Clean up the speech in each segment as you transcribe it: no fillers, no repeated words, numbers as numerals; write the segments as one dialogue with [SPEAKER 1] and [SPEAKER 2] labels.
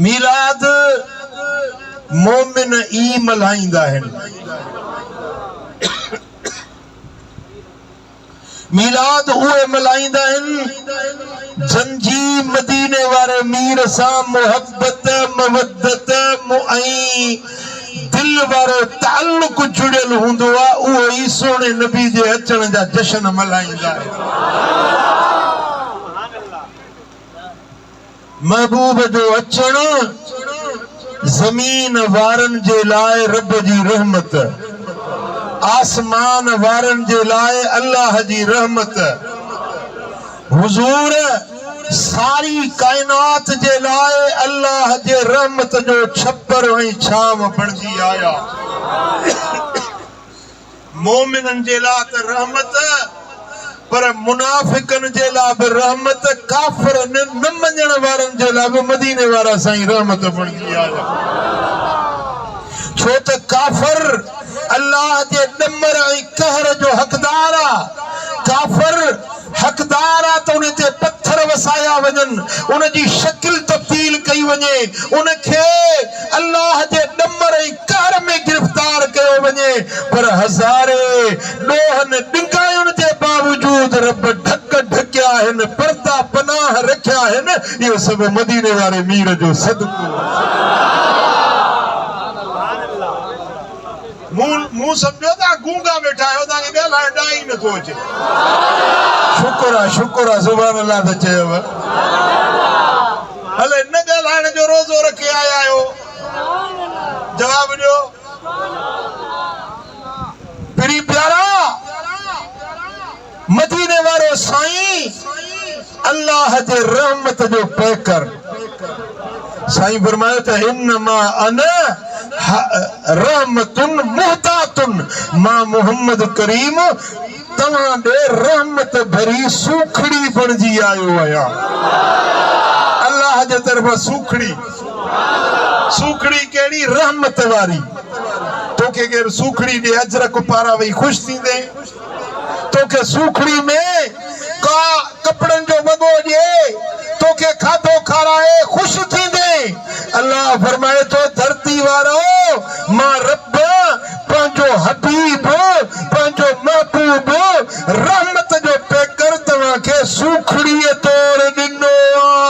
[SPEAKER 1] मीलाद मोमिन ई मल्हाईंदा आहिनि। मीलाद उहे मल्हाईंदा आहिनि जंजी मदीने वारे मीर सां मोहब्बत मवद्दत ऐं दिल वारो ताल्लुक जुड़ियल हूंदो आहे। उहो ई सोने नबी जे अचण जा जश्न मल्हाईंदा आहिनि। महबूब जो अचण ज़मीन वारनि जे लाइ रब जी रहमत, आसमान वारनि जे लाइ अल्लाह जी रहमत, हुजूर सारी कायनात जे लाइ अल्लाह जे रहमत जो छप्पर ऐं छांव बणजी आया। मोमिननि जे लाइ त रहमत, पर मुनाफिकन जे लाइ बि रहमत, काफिर न मञण वारनि जे लाइ बि मदीने वारा साईं रहमत बणजी आया। छो त काफिर अल्लाह जे ॾमर ऐं कहर जो हक़दार आहे। काफिर हक़दार आहे त उन ते पत्थर वसाया वञनि, उन जी शकिल तब्दील कई वञे, उनखे अल्लाह जे ॾमर ऐं कहर में गिरफ़्तार कयो वञे। पर हज़ारे ॾोहनि ॾिंगायुनि जे बावजूद रब ढक ढकिया आहिनि, पर्दा पनाह रखिया आहिनि। इहो सभु मदीने वारे मीर जो सदको। मुंह समझो था गूंगा बैठा आहियो, तव्हांखे ॻाल्हाइण ॾांहुं ई नथो अचे। शुक्र आहे सुभान अल्लाह त चयव। हले न ॻाल्हाइण जो रोज़ो रखे आया आहियो, जवाब ॾियो। पिरी प्यारा मदीने वारो साईं अल्लाह जे रहमत जो पैकर। साईं फरमायो त इन्नमा अना रहमतुन मुहतातुन, मां मोहम्मद करीम तव्हां ॾे रहमत भरी सूखड़ी बणजी आयो आहियां। अल्लाह जे तरफ़ां सूखड़ी। सूखड़ी कहिड़ी? रहमत वारी। तोखे केरु सूखड़ी ॾे अजरक पारा वेही ख़ुशि थींदे? तोखे सूखड़ी में का कपड़नि जो वॻो ॾिए, तोखे खाधो खाराए ख़ुशि थींदे? अल्लाह फरमाए थो धरती वारो, मां रब पंहिंजो हबीब, पंहिंजो महबूब रहमत जो पैकर तव्हांखे सूखड़ीअ तौरु ॾिनो आहे।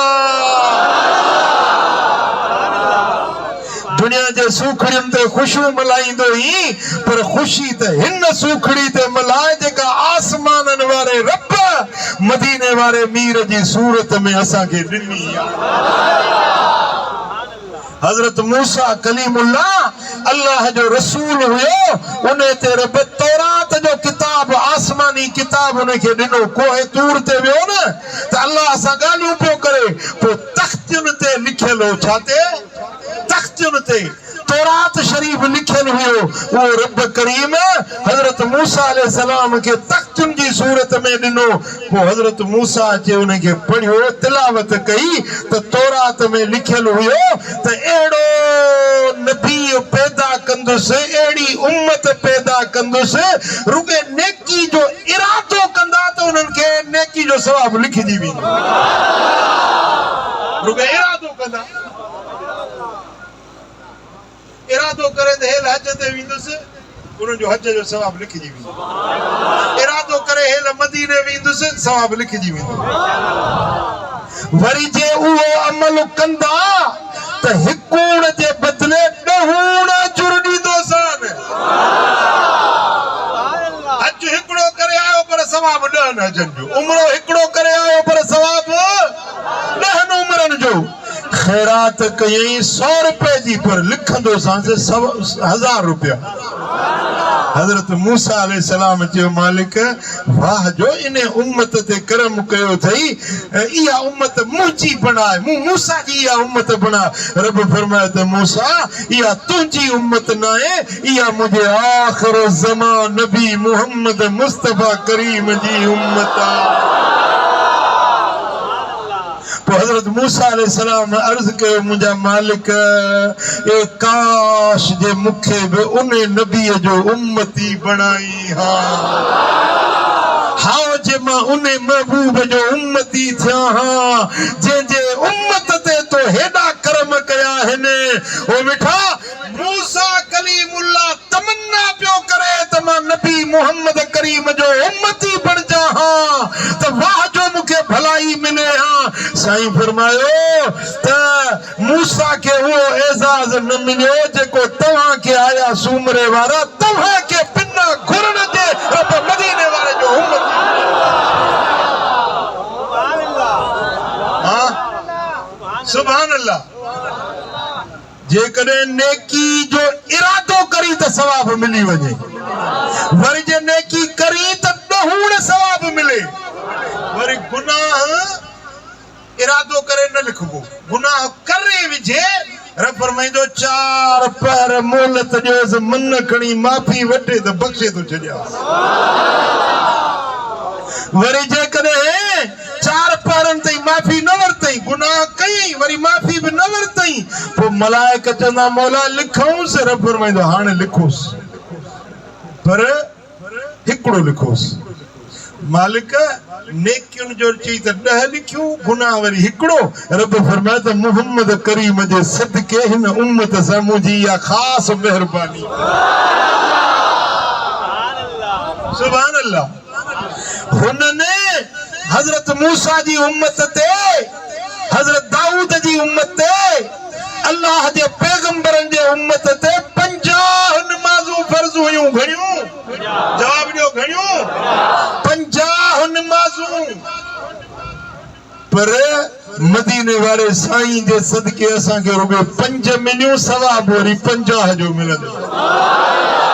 [SPEAKER 1] दुनिया जे सूखड़ियुनि ते ख़ुशियूं मल्हाईंदो ई, पर ख़ुशी त हिन सूखड़ी ते मल्हाए जेका आसमाननि वारे रब मदीने वारे मीर जी सूरत में असांखे ॾिनी आहे। हज़रत मूसा कलीमुल्लाह अल्लाह जो रसूल हुयो, उन ते रब तौरात जो किताब, आसमानी किताब उनखे ॾिनो। कोहे तूर ते वियो न त अल्लाह सां ॻाल्हियूं पियो करे, पोइ तख़्तियुनि ते लिखियल हो। छा ते? तख़्तियुनि ते तौरात शरीफ लिखियल हुयो। वो रब करीम हज़रत मूसा अलैहिस्सलाम के तख़्तियुनि जी सूरत में ॾिनो। पोइ हज़रत मूसा अचे उनखे पढ़ियो, तिलावत कई त तौरात में लिखियल हुयो त अहिड़ो नबी पैदा कंदुसि, अहिड़ी उम्मत पैदा कंदुसि, रुॻे नेकी जो इरादो कंदा त उन्हनि खे नेकी जो सवाब लिखिजी वेंदो। रुॻे इरादो कंदा, इरादो करे त हेल हज ते वेंदुसि, उन्हनि जो हज जो सवाब लिखिजी वेंदो। इरादो करे हेल मदीने वेंदुसि, सवाब लिखिजी वेंदो। वरी जे उहो अमल कंदा त हिकूण जे बदिले 10 जुर ॾींदोसानि। हज हिकिड़ो करे आयो पर सवाब 10 हजनि जो, उमरो हिकिड़ो करे आयो पर सवाब 10 उमरनि जो। खैरात कयई 100 रुपए जी, पर लिखंदो सांसे 1000 रुपया। हज़रत मूसा अलैहिस्सलाम चयो, मालिक वाह जो इन उम्मत ते करम कयो अथई, इहा उम्मत मुंहिंजी बणाए, मूसा जी इहा उम्मत बणा। रब फरमाए त मूसा इहा तुंहिंजी उम्मत न आहे, इहा मुंहिंजे आख़िर ज़मान नबी मुहम्मद मुस्तफ़ा करीम जी उम्मत आहे। हज़रत मूसा अलैहिस्सलाम अर्ज़ कयो, मुंहिंजा मालिक ए काश जे मूंखे बि उन नबीअ जो उम्मती बणाई हा। हाओ जे मां उन महबूब जो उम्मती थिया हा, जंहिंजे उम्मत ते तो हेॾा करम कया आहिनि ओ मिठा मूसा कलीमुल्लाह तमन्ना पियो करे त मां नबी मोहम्मद करीम जो उम्मती बणजा हां त वाह जो मूंखे भलाई मिले हां साईं फरमायो त मूसा के वो एजाज़ न मिलियो जेको तव्हां के आया सूमरे वारा तव्हां के बिना घुरण जे रब मदीने वारे जो उम्मती सुभान अल्लाह जेकॾहिं नेकी जो इरादो करी त सवाब मिली वञे वरी जे नेकी करी त ॾहूण सवाब मिले वरी गुनाह इरादो करे न लिखबो गुनाह करे विझे रब फरमाईंदो 4 पैर मोहलत ॾियोसि मन खणी माफ़ी वठे त बख़्शे थो छॾिया वरी जेकॾहिं 4 पैरनि ताईं माफ़ी न वरतई गुनाह कई वरी माफ़ी बि न वरतई पोइ मलाइक चवंदा मौला लिखूंसि रब फरमाईंदो हाणे लिखोसि पर हिकिड़ो लिखोसि मालिक नेकियुनि जो चई त 10 लिखियूं गुनाह वरी हिकिड़ो रब फरमाए त मोहम्मद करीम जे सदके हिन उम्मत सां मुंहिंजी इहा ख़ासि महिरबानी सुभान अल्लाह हुनने हजरत मूसा जी उम्मत ते हजरत दाऊद जी उम्मत ते अल्लाह जे पैगंबरन जे उम्मत ते 50 नमाज़ूं फर्ज़ हुयूं घणियूं जवाब ॾियो घणियूं 50 नमाज़ूं पर मदीने वारे साईं जे सदके असांखे रुगो 5 मिलियूं सवाब वरी 50 जो मिलंदो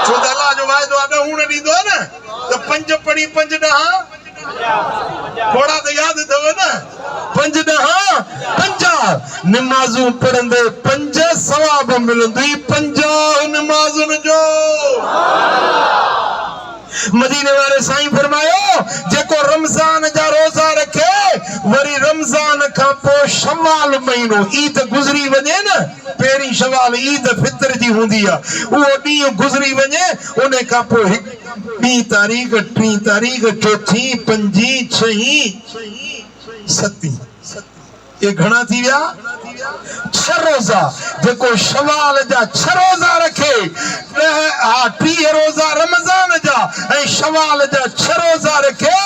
[SPEAKER 1] छो त अल्लाह जो वाइदो आहे ॾहूण ॾींदो आहे न त 5 पढ़ी 5 ॾह थोड़ा तो याद अथव न 5 ॾह 50 नमाज़ूं पढ़ंदे 5 सवाब मिलंदी 50 नमाज़ुनि जो मदीने वारे साईं फरमायो जेको रमज़ान जा रोज़ा रखे वरी रमज़ान खां पोइ शवाल महीनो ईद गुज़री वञे न पहिरीं शवाल ईद फितर जी हूंदी आहे उहो ॾींहुं गुज़री वञे उन खां पोइ 2 तारीख़ 3 तारीख़ 4 5 6 7 ये घणा थी विया 6 रोज़ा जेको शवाल जा 6 रोज़ा रखे 30 रोज़ा रमज़ान जा ऐं शवाल जा 6 रोज़ा रखे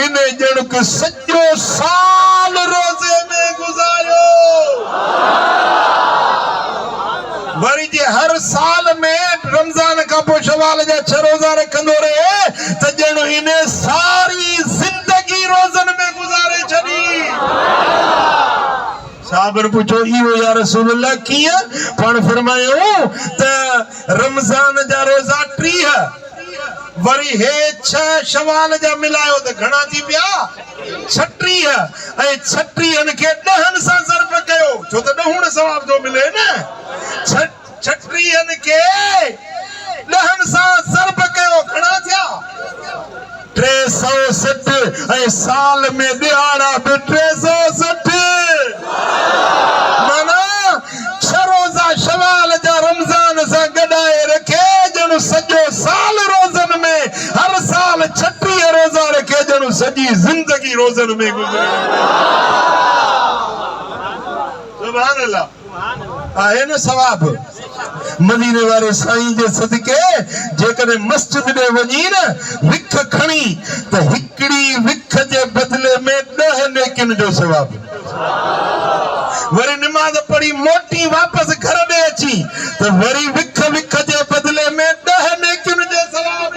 [SPEAKER 1] इन ॼण के सॼो साल रोज़े में गुज़ारियो वरी जे हर साल में रमज़ान का पोइ शवाल जा 6 रोज़ा रखंदो रहे त ॼण इन सारी ज़िंदगी रोज़न में गुज़ारे छॾी साबर पूछो इहो या रसूल अल्लाह कीअं पाण फरमायो त रमज़ान जा रोज़ा 30 वरी हे 6 शवाल जा मिलायो त घणा थी पिया 36 ऐं 36 खे 10 सां ज़र्ब कयो छो त ॾहूण सवाब थो मिले न 36 खे 10 सां ज़र्ब कयो घणा थिया 360 ऐं साल में ॾियारा बि 360 माना 6 रोज़ा शवाल जा रमज़ान सां गॾाए रखे ॼण सॼो साल रोज़न में हर साल 36 रोज़ा रखे ॼण सॼी ज़िंदगी रोज़न में गुज़रे सुभान अल्लाह आहे न सवाब मदीने वारे साईं जे सदके जेकॾहिं मस्जिद ॾे वञी न विख खणी त हिकिड़ी विख जे बदिले में 10 नेकियुनि जो सवाब वरी नमाज पढ़ी मोटी वापस घर ॾे अची त वरी विख जे बदिले में 10 नेकियुनि जो सवाब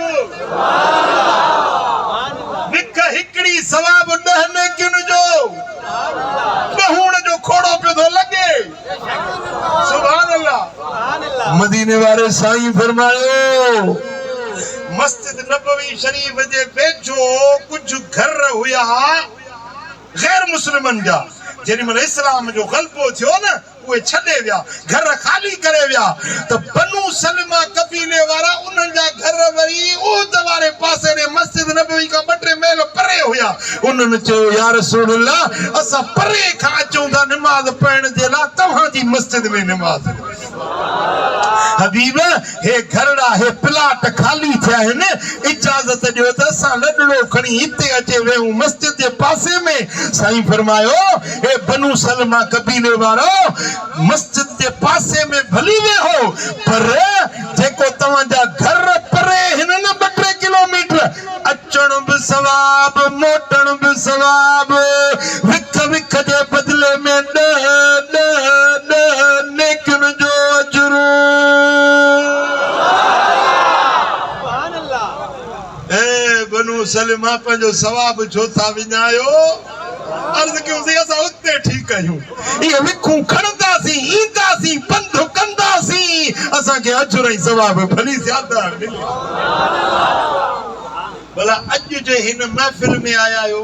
[SPEAKER 1] विख हिकिड़ी सवाब 10 नेकियुनि जो ॾहूण जो खोड़ो पियो थो लॻे सुभान अल्लाह मदीने वारे साईं फरमायो मस्जिद नबवी शरीफ जे वेझो कुछ घर हुया गैर मुस्लिमन जा जेॾीमहिल इस्लाम जो ग़लबो थियो न उहे छॾे विया घर खाली करे विया त बनु सलमा कबीले वारा उन्हनि जा घर वरी उद वारे पासे ॾे मस्जिद नबवी खां 2-3 मील परे हुया उन्हनि चयो या रसूल अल्लाह असां परे खां अचूं था निमाज़ पढ़ण जे लाइ तव्हांजी मस्जिद में निमाज़ हबीब हे घरड़ा हे प्लाट खाली थिया आहिनि इजाजत ॾियो त असां लॾड़ो खणी हिते अचे वेहूं मस्जिद जे पासे में साईं फरमायो हे बनू सलमा कबीले वारो मस्जिद जे पासे में भली वेहो पर जेको तव्हांजा घर परे हिन न 2-3 किलोमीटर अचण बि सवाब मोटण बि सवाब विख विख जे बदले में 10 नेकिन जो अजर बनू सलमा पंहिंजो सवाब छो था विञायो अर्ज़ कयोसीं असां उते ठीक आहियूं इहे विखूं खणंदासीं ईंदासीं पंध कंदासीं असांखे अजर ऐं सवाब भली ज़्यादा मिले भला अॼु जे हिन महफ़िल में आया आहियो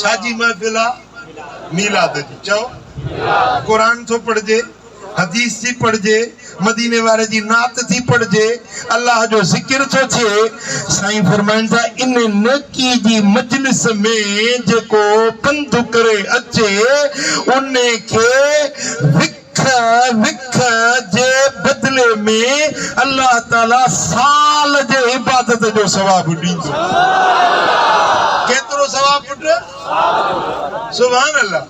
[SPEAKER 1] छाजी महफ़िल आहे मीलाद जी चओ क़ुरान थो पढ़जे हदीस थी पढ़जे मदीने वारे जी नात थी पढ़जे अल्लाह जो ज़िक्र थो थिए साईं फरमाइनि था इन नेकी जी मजलिस में जेको पंध करे अचे उन खे विख जे बदले में अल्लाह ताला साल जे इबादत जो सवाब ॾींदो केतिरो सवाब पुट सुभान अल्लाह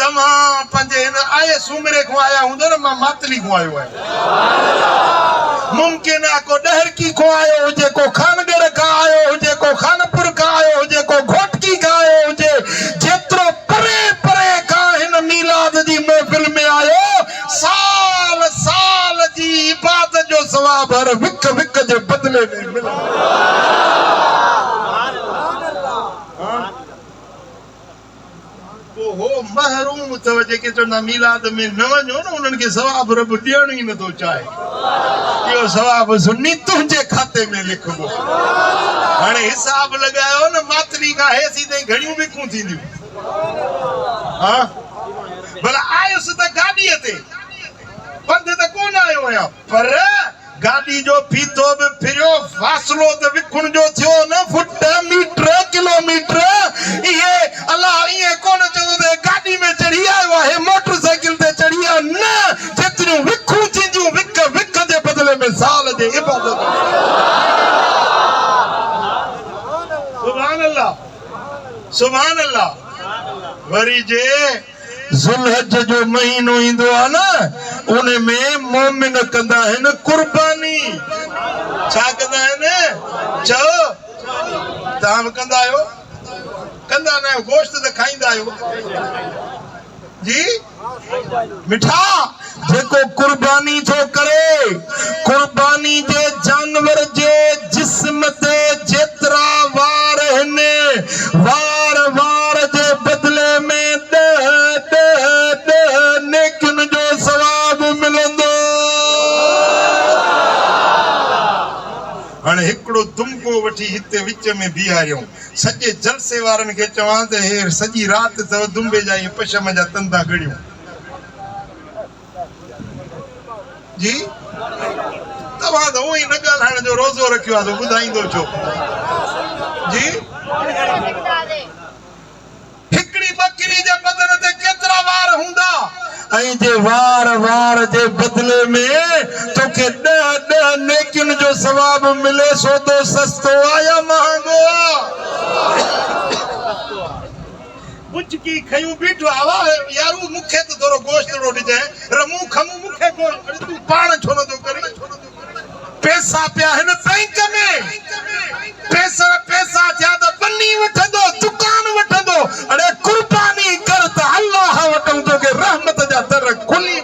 [SPEAKER 1] तव्हां पंहिंजे हिन आए सूमरे खां आया हूंदो न मां मातली खां आयो आहियां मुमकिन आहे को डहरकी खां आयो हुजे को खानगढ़ खां आयो हुजे को खानपुर खां आयो हुजे को घोटकी खां आयो हुजे जेतिरो परे परे खां हिन मीलाद जी महफ़िल में आयो साल साल जी इबादत जो सवाब हर विख विख जे बदले में मिले हो महरूम अथव जेके चवंदा मीलाद में न वञो न उन्हनि खे सवाब रब ॾियण ई नथो चाहे इहो सवाब सुन्नी तुंहिंजे खाते में लिखबो हाणे हिसाब लॻायो न मातरी खां हेसी ताईं घणियूं विखूं थींदियूं हा भला आयुसि त गाॾीअ ते पंध त कोन आयो आहियां पर गाॾी जो फीथो बि फिरियो फ़ासिलो त विखुण जो थियो न फुट मीटर किलोमीटर इहे अलाह ईअं कोन चवंदो त गाॾी में चढ़ी आयो आहे मोटरसाइकिल ते चढ़ी आयो न जेतिरियूं विखूं थींदियूं विख विख जे बदले में साल जे इबादत सुभान अल्लाह सुभान अल्लाह वरी जे ज़ुल्हज जो महीनो ईंदो आहे न उन में मोमिन कंदा आहिनि कुर्बानी छा कंदा आहिनि चओ तव्हां बि कंदा आहियो कंदा न आहियो गोश्त त खाईंदा आहियो जी मिठा जेको कुर्बानी थो करे कुर्बानी जे जानवर जे जिस्म ते जेतिरा वार आहिनि वार वार जे बदले में नेकिन जो सवाब मिलंदो हाणे हिकिड़ो दुम्बो वठी हिते विच में बीहारियूं सॼे जलसे वारनि खे चवां त हे सॼी राति अथव दुम्बे जा इहे पशम जा तंदा गड़ियूं जी तव्हां त उहो ई न ॻाल्हाइण जो रोज़ो रखियो आहे त ॿुधाईंदो छो जी हिकिड़ी बकरी जे बदन ते केतिरा वार हूंदा ऐं जे वार वार जे बदले में तोखे 10 नेकिन जो सवाब मिले सौदो सस्तो आहे या महांगो आहे पुचकी खयूं बीठो आवा यारू मूंखे त थोरो गोश्त ॾिजांइ रमू खमू मूंखे को तूं पाण छो नथो करे पैसा पिया हिन बैंक में पैसा थिया त बनी वठंदो दुकान वठंदो अरे कुर्बानी कर त अल्लाह वटि तोखे रहमत जा दर खुली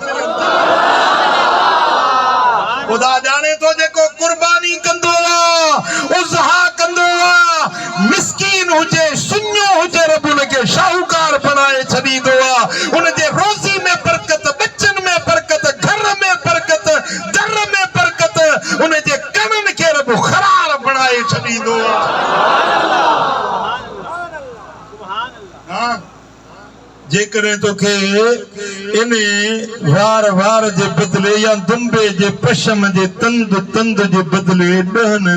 [SPEAKER 1] ख़ुदा ॼाणे थो जेको कुर्बानी कंदो आहे उज़हा कंदो आहे मिस्कीन हुजे सुञो हुजे रब उनखे शाहूकार बणाए छॾींदो आहे उनजे रोज़ी में बरकत बचन में बरकत घर में बरकत दर में बरकत उनजे कणनि खे रब खरार बणाए छॾींदो आहे जेकॾहिं तोखे इन वार वार जे बदिले या दुंबे जे पशम जे तंद जे बदिले 10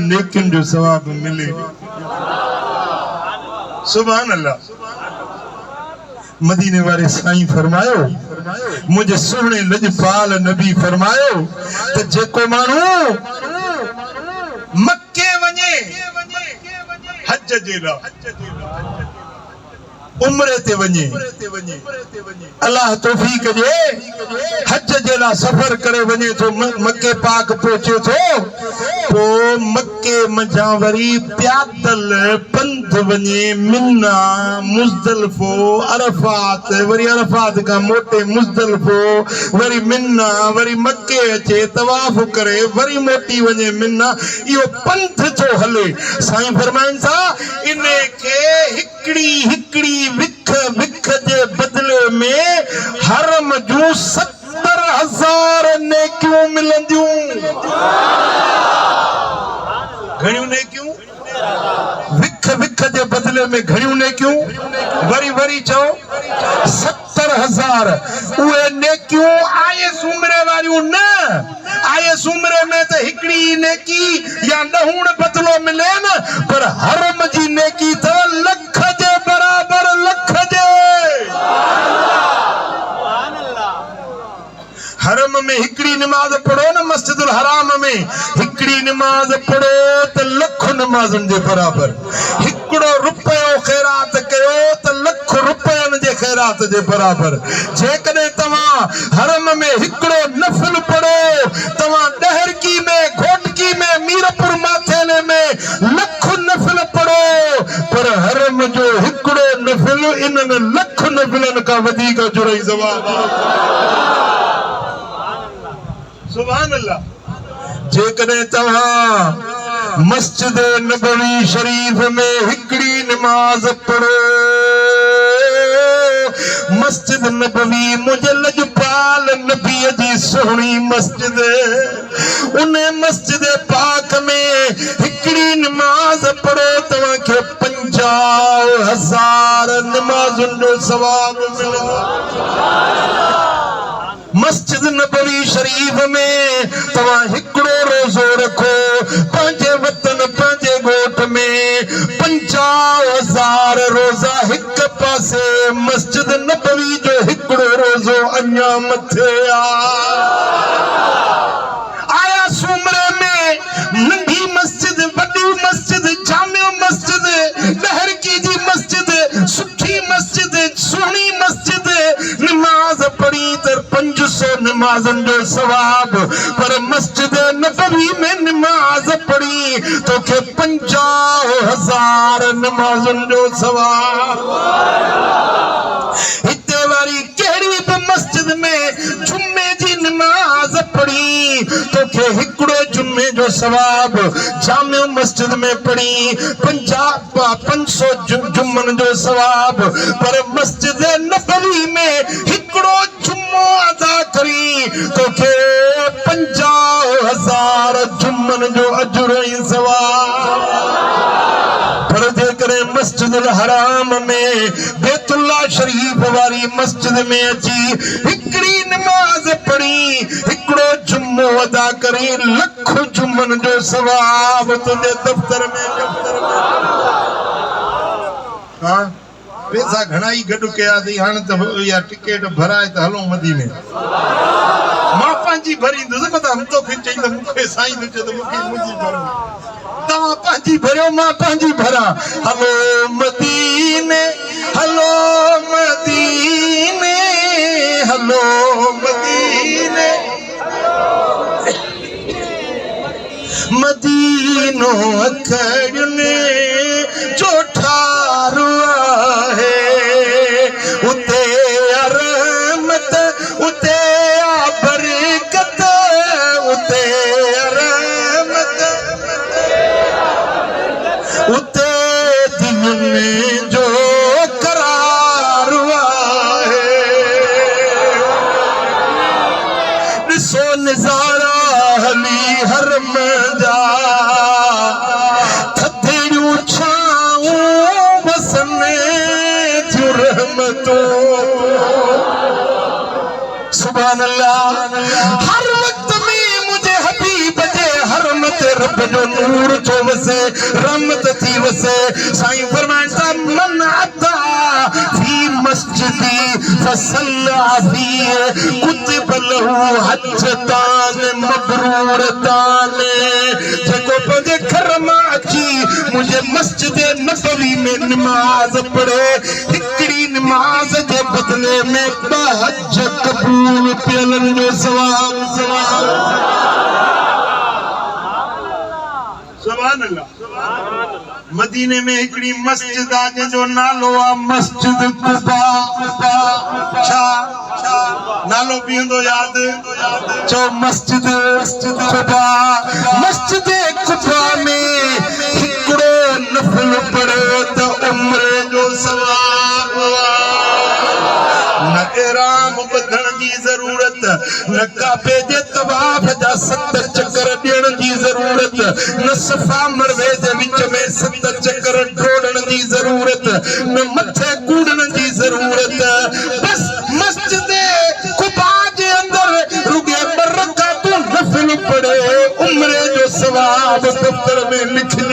[SPEAKER 1] नेकिन जो सवाब मिले सुभान अल्लाह मदीने वाले साईं फरमायो मुझे सोने लजपाल नबी फरमायो तो जेको मानू मक्के वने हज जे ला उम्रे ते वने अल्लाह तौफीक जे हज जे ला सफर करे वने तो मक्के पाक पहुंचे तो मक्के मजा वरी प्यादल पंध वने मिना मुज़दलिफो अरफात वरी अरफात का मोटे मुज़दलिफो वरी मिना वरी मक्के अचे तवाफ करे वरी मोटी वने मिना यो पंथ जो हले साईं फरमाइन सा इने के हिकड़ी हिकड़ी विख विख जे बदले में हरम जू 70,000 नेकियूं मिलंदियूं घणियूं नेकियूं विख विख जे बदले में घणियूं नेकियूं वरी वरी चओ 70,000 उहे नेकियूं आए सुमरे वारियूं न आए सुमरे में तो हिकड़ी नेकी या नहूण बदलो मिले न पर हरम जी नेकी तो लख जे बराबर लख जे हरम में हिकड़ी नमाज पढ़ो न मस्जिदुल हराम में हिकड़ी नमाज पढ़ो तो लख नमाजन जे बराबर हिकड़ो रुपयो खैरात कयो तो लख रुपयन जे खैरात जे बराबर जेकॾहिं तव्हां हरम में हिकड़ो नफल पढ़ो तव्हां डहरकी में घोटकी में मीरपुर माथेले में लख नफल पढ़ो पर हरम जो हिकड़ो नफल इन्हनि लख नफलन का वधीक जुड़ई सवाब सुभान अल्लाह जेकॾहिं तव्हां मस्जिद नबवी शरीफ में हिकड़ी नमाज पढ़ो मस्जिद नबवी मुझे लजपाल नबी जी सोहनी मस्जिद उन मस्जिद पाक में हिकड़ी नमाज पढ़ो तव्हां खे 50,000 नमाजुनि जो सवाब मिलंदो मस्जिद नबवी शरीफ में तव्हां हिकड़ो रोज़ो रखो पंहिंजे वतन पंहिंजे ॻोठ में 50,000 रोज़ा हिक पासे मस्जिद नबवी जो हिकड़ो रोज़ो अञा मथे आया सुमरे में नंढी मस्जिद वॾी मस्जिद जामिया मस्जिद लहरकी जी मस्जिद सुठी मस्जिद सुहिणी मस्जिद नमाज पढ़ी त 500 नमाजन जो सवाब पर मस्जिद नबवी में नमाज पढ़ी तो के 50,000 नमाजन जो सवाब हिते वारी केड़ी भी मस्जिद में जुम्मे जी नमाज पढ़ी तो के हिकड़ो जुम्मे जो सवाब जामिया मस्जिद में पढ़ी 500 जुम्मन जो सवाब पर मस्जिद नबवी में हिकड़ो जुम्मो अदा करी तो के 50,000 जुम्मन जो अजर ऐं सवाब पर जेकॾहिं मस्जिदुल हराम में बैतुल्ला शरीफ वारी मस्जिद में अची हिकड़ी नमाज पढ़ी हिकड़ो जुम्मो अदा करी लख जुम्मन जो सवाब तुंहिंजे दफ्तर में हाँ पैसा घणा ही गॾु कया अथई हाणे त या टिकेट भराए त हलो मदीने मां पंहिंजी भरींदुसि पता हम तोखे चई त मूंखे साईं थो चए त मूंखे मुंहिंजी भरणी तव्हां पंहिंजी भरियो मां पंहिंजी भरां हलो मदीने हलो मदीने हलो मदीने मदीनो अखड़ने जो ठारो आहे उते रहमत उते बरकत उते रहमत उते दिन जो करार आहे ॾिसो नज़ारा हली हरम जा थधड़ियूं छाऊं वसने थियूं रहमतूं सुभान अल्लाह हर वक्त में मुझे हबीब जे हरम ते रब जो नूर जो वसे रहमत थी वसे साईं फरमाइनि था मन अता फी मस्जिदी फसल्ला फीह कुतिब लहू हज्जतान मबरूरतान। जेको पंहिंजे घर मां अची मुझे मस्जिद नबवी में नमाज पढ़े, हिकड़ी नमाज जे बदले में 2 हज कबूल पियलन जो सवाब। सुभान अल्लाह। मदीने में हिकड़ी मस्जिद आ जो नालो आ मस्जिद कुबा। छा नालो भी हूंदो याद? चो मस्जिद कुबा। मस्जिद कुबा में हिकड़ो नफल पढ़ो त उम्र जो सवाब। न इहराम बंधण जी ज़रूरत, न काबे जे तवाफ जा 7 चक्कर ॾियण जी ज़रूरत, न सफ़ा मरवे जे विच में 7 चक्कर ॾोड़ण जी ज़रूरत, न मथे कूड़ण जी ज़रूरत। बस मस्जिद कुबा जे अंदर रुगे बरक़ातूं नफ़िल पढ़े, उम्र जो सवाब दफ्तर में लिखी।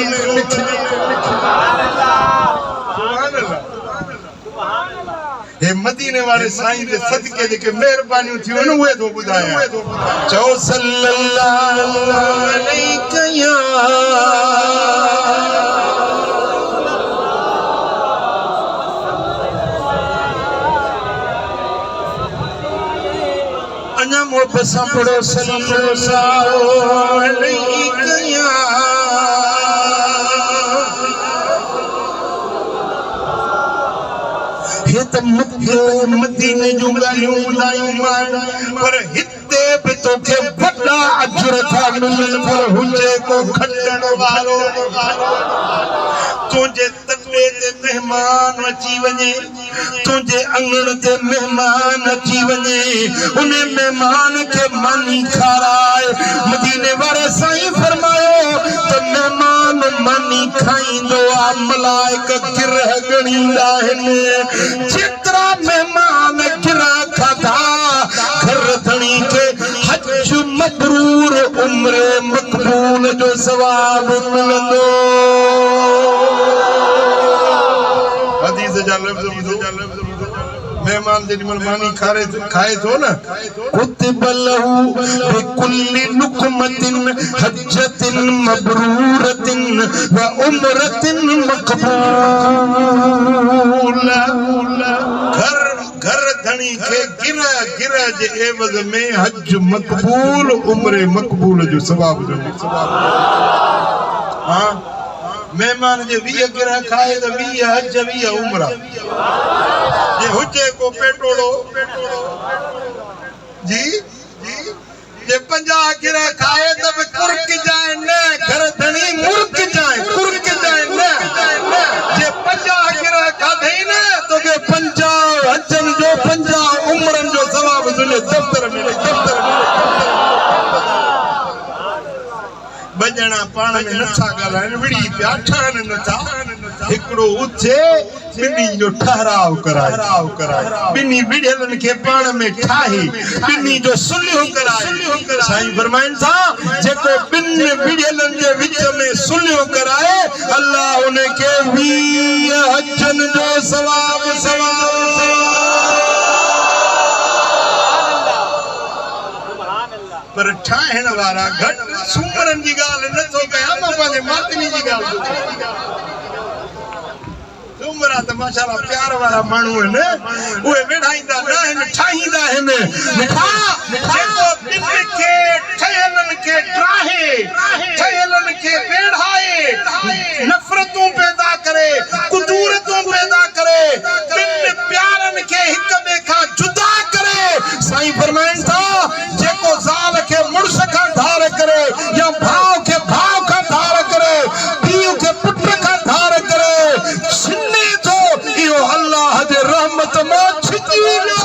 [SPEAKER 1] हे मदीने वाले साईं जे सदके जेके मेहरबानियूं थियूं न उहे तो ॿुधायां। चओ सल्लल्लाहु अलैहि या अञा मोहब्बत सां पढ़ो सल्लल्लाहु अलैहि या। हे त मदीने जूं ॻाल्हियूं ॿुधायूं मां, पर हिते बि तोखे वॾा अजर था मिलनि। पर हुजे को खटण वारो, तुंहिंजे तकवे ते मेहमान अची वञे, तुंहिंजे अंगण ते मेहमान अची वञे, उन मेहमान खे मानी खाराए। मदीने वारे साईं फरमायो त मेहमान मानी खाईंदो आ, मलाइक गिरह ॻणींदा आहिनि। जेतिरा मेहमान गिरह खाधा, घर धणी खे हज मबरूर उम्र मक़बूल जो सवाब मिलंदो। हदीस जा लफ़्ज़ ॿुधो। मेहमान जेॾी महिल मानी खाए थो न, कुतिब लहू बिकुल्लि लुक़मतिन हज्जतिन मबरूरतिन व उम्रतिन मक़बूल। घर धणी खे गिरह जे एवज़ में हज मक़बूल उम्र मक़बूल जो सवाब जो। हाँ, मेहमान जे 20 गिरह खाए त 20 हज 20 उम्र। जे हुजे को पेटोड़ो जी जे 50 गिरह खाए त बि कुर्क जाए न, घर धणी मुर्क जाए, कुर्क जाए न। जे 50 गिरह खाधई न तोखे 50 हजन जो 50 उम्रन जो सवाब तुंहिंजे दफ्तर में। बजणा पाण में नथा ॻाल्हाइनि, विड़ी पिया ठहनि नथा। हिकिड़ो उथे ॿिन्ही जो ठहराव कराए, ॿिन्ही विढ़ियलनि खे पाण में ठाहे, ॿिन्ही जो सुलियो कराए। साईं फरमाइनि था जेको ॿिनि विढ़ियलनि जे विच में सुलियो कराए, अल्लाह उनखे 20 हजन जो सवाब। पर ठाहिण वारा घटि, सूमरनि जी ॻाल्हि नथो कयां, मां पंहिंजे मातमी जी ॻाल्हि थो कयां। सूमरा त माशाअल्लाह प्यार वारा माण्हू आहिनि, उहे विढ़ाईंदा न आहिनि, ठाहींदा आहिनि। जेको ॿिनि खे ठहियलनि खे ड्राहे, ठहियलनि खे वेढ़ाए, नफ़रतूं पैदा करे, कुदूरतूं पैदा करे, ॿिनि प्यारनि खे हिक ॿिए खां जुदा करे। साईं फरमाइनि था जेको ज़ाल खे मुड़ुस खां धार करे, या भाउ खे भाउ खां धार करे, पीउ खे पुट खां धार करे, सिने थो इहो अल्लाह जे रहमत मां छिजी वियो,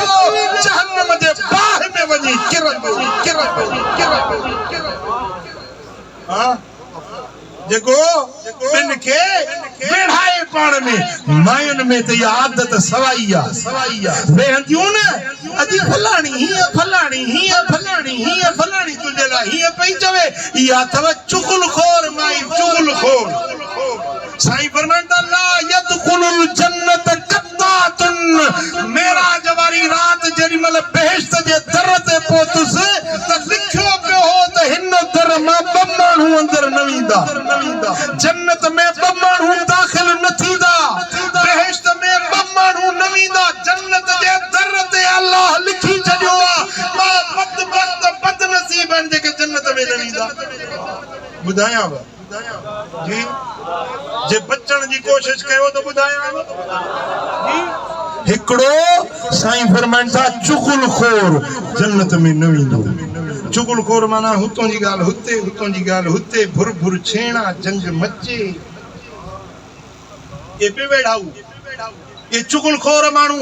[SPEAKER 1] जहन्नम जे बाहि में वञी किरंदो। जेको ॿिनि खे वेढ़ाए पाण में, मायुनि में त इहा आदत सवाई आहे। वेहंदियूं न, अॼु फलाणी हीअं फलाणी हीअं फलाणी हीअं फलाणी तुंहिंजे लाइ हीअं पई चवे, इहा अथव चुगलखोर माई, चुगलखोर। साईं फरमाता ला यदखुलुल जन्नत कत्तातुन मेराज वारी रात जेडी मल बेहश्त जे दर ते पहुतुस त लिखियो पियो हो त हिन दर मां ॿ माण्हू अंदर न वेंदा जन्नत में ॿ माण्हू दाख़िल न थींदा बेहश्त में ॿ माण्हू न वेंदा जन्नत जे दर ते अल्लाह लिखी छॾियो आहे बदबख्त बदनसीब आहिनि जेके जन्नत में न वेंदा ॿुधायांव जी जे बचण जी कोशिश कयो त ॿुधायांव जी हिकिड़ो साईं फरमाइनि था चुगलखोर जन्नत में न वेंदो चुगलखोर माना हुतों जी ॻाल्हि हुते हुतों जी ॻाल्हि हुते भुर भुर छेड़ा जंग मचे ये पे वेड़ाऊ ये चुगलखोर माण्हू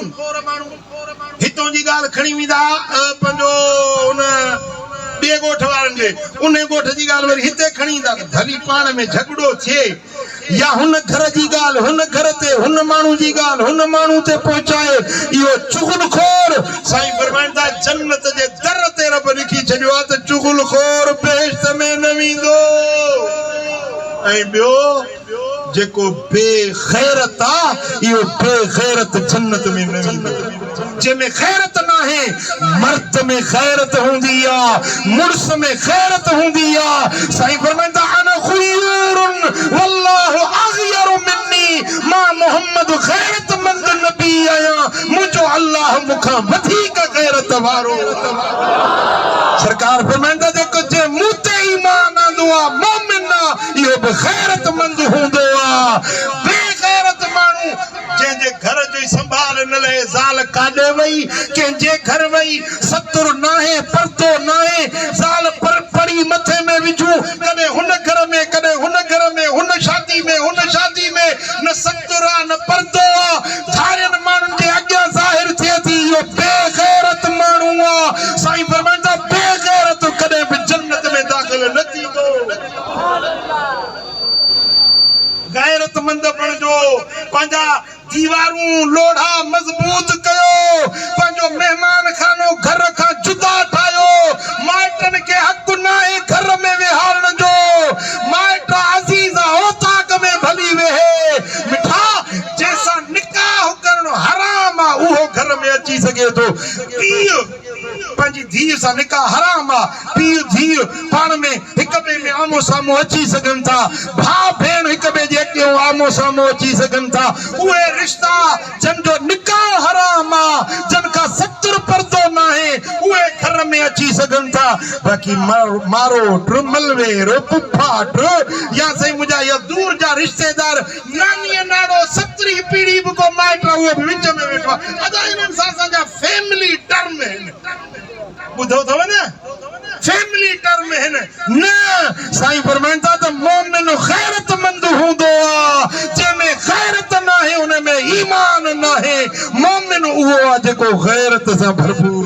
[SPEAKER 1] हितों जी ॻाल्हि खणी वेंदा पंहिंजो उन ॿिए ॻोठ वारनि खे उन ॻोठ जी ॻाल्हि वरी हिते खणी ईंदा भली पाण में झगड़ो थिए या हुन घर जी ॻाल्हि हुन घर ते हुन माण्हू जी ॻाल्हि हुन माण्हू ते पहुचाए इहो चुगलखोर साईं फरमाइनि था जन्नत जे दर ते रब लिखी छॾियो आहे त चुगलखोर बेहश्त में न वेंदो ऐं ॿियो जेको बेग़ैरत आहे इहो बेग़ैरत जन्नत में न वेंदो जंहिंमें ग़ैरत न आहे मर्द में ग़ैरत हूंदी आहे मुड़स में ग़ैरत हूंदी आहे साईं फरमाइनि था अना खुयूरुन वल्लाहु अग़यरु मिन्नी मां मोहम्मद ग़ैरतमंद नबी आहियां मुंहिंजो अल्लाह मूंखां वधीक ग़ैरत वारो सरकार फरमाइनि था जेको जे मूं ते ईमान आंदो आहे मोमिन आहे इहो बि ग़ैरतमंद हूंदो आहे बेग़ैरत माण्हू जंहिंजे घर जो ई संभाल न लहे ज़ाल काॾे वई कंहिंजे घर वई सतुर न आहे पर्दो न आहे ज़ाल पड़ी मथे में विझूं कॾहिं हुन घर में कॾहिं हुन घर में हुन शादी में न सतुर आहे न पर्दो आहे सारियुनि माण्हुनि जे अॻियां ज़ाहिर थिए थी इहो बेग़ैरत माण्हू आहे साईं फरमाइनि था बेग़ैरत कॾहिं बि जन्नत में दाख़िल न थींदो गैरतमंद बणिजो पंहिंजा दीवारूं लोढ़ा मज़बूत कयो पंहिंजो महिमान खानो घर खां जुदा ठाहियो माइटनि खे हक़ न आहे घर में विहारण जो माइट अज़ीज़ औताक में भली वेहे मिठा जंहिंसां निकाह करणु हराम आहे उहो घर में अची सघे थो पीउ पंहिंजी धीउ सां निकाह हराम आहे पीउ धीउ पाण में हिक ॿिए में आमो साम्हूं अची सघनि था भाउ भेण हिक ॿिए जे अॻियां आमो साम्हूं अची सघनि था उहे रिश्ता जंहिंजो निकाह हराम आहे जिन खां सतुर पर्दो न आहे उहे घर में अची सघनि था बाक़ी मारोट मलवेर फुफाट या साईं मुंहिंजा या दूर जा रिश्तेदार नानीअ नाड़ो 17वीं पीढ़ी बि को माइट उहो बि विच में वेठो आहे अदा इन्हनि सां असांजा फैमिली टर्म आहिनि ॿुधो अथव न फैमिली टर्म आहिनि न साईं फरमाइनि था त मोमिन ग़ैरतमंद हूंदो आहे जंहिंमें ग़ैरत न आहे उन में ईमान न आहे मोमिन उहो आहे जेको ग़ैरत सां भरपूर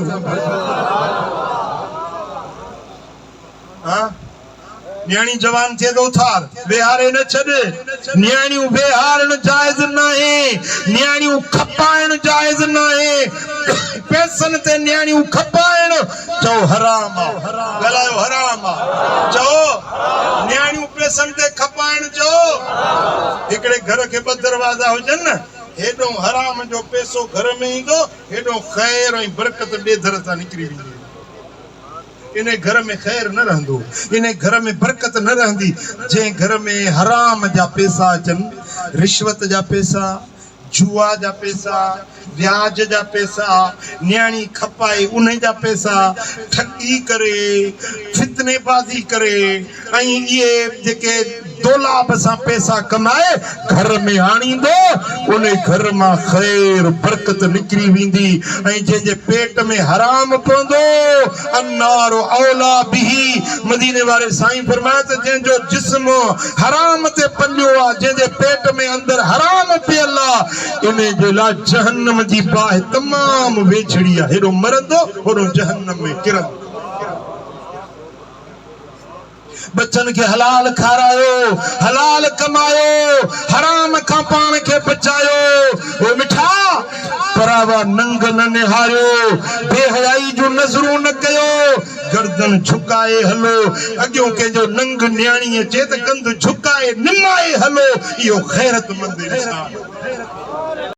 [SPEAKER 1] न्याणी जवान थिए थो थार वेहारे न छॾ न्याणियूं वेहारण जाइज़ न आहे न्याणियूं खपाइण जाइज़ न आहे पैसनि ते न्याणियूं खपाइण चओ हराम आहे ॻाल्हायो हराम आहे चओ न्याणियूं पैसनि ते खपाइण चओ हिकिड़े घर खे 2 दरवाज़ा हुजनि न हेॾो हराम जो पैसो घर में ईंदो हेॾो ख़ैर ऐं बरकत ॿिए दर तां निकिरी वेंदी इन घर में खैर न रहंदो इन घर में बरकत न रहंदी जंहिं घर में हराम जा पैसा अचनि रिश्वत जा पैसा जुआ जा पैसा ब्याज जा पैसा न्याणी खपाए उन जा पैसा ठगी करे फितनेबाज़ी करे ऐं इहे जेके दौलाब सां पैसा कमाए घर में आणींदो उन घर मां ख़ैर बरकत निकिरी वेंदी ऐं जंहिंजे पेट में हराम पवंदो अन्नार औला बिही मदीने वारे साईं फरमाया त जंहिंजो जिस्म हराम ते पलियो आहे जंहिंजे पेट में अंदर हराम पियल आहे इन जे लाइ जहन्नम जी बाहि तमामु वेझड़ी आहे हेॾो मरंदो होॾो जहन्नम में किरंदो बच्चन के हलाल खारायो, हलाल कमायो, हराम खां पाण खे बचायो। ओ मिठा परावा नंग न निहारियो, बेहयाई जो नज़रूं न कयो, गर्दन झुकाए हलो। अॻियों कंहिंजो नंग न्याणी अचे त कंध झुकाए निमाए हलो, इहो ग़ैरतमंद इंसान।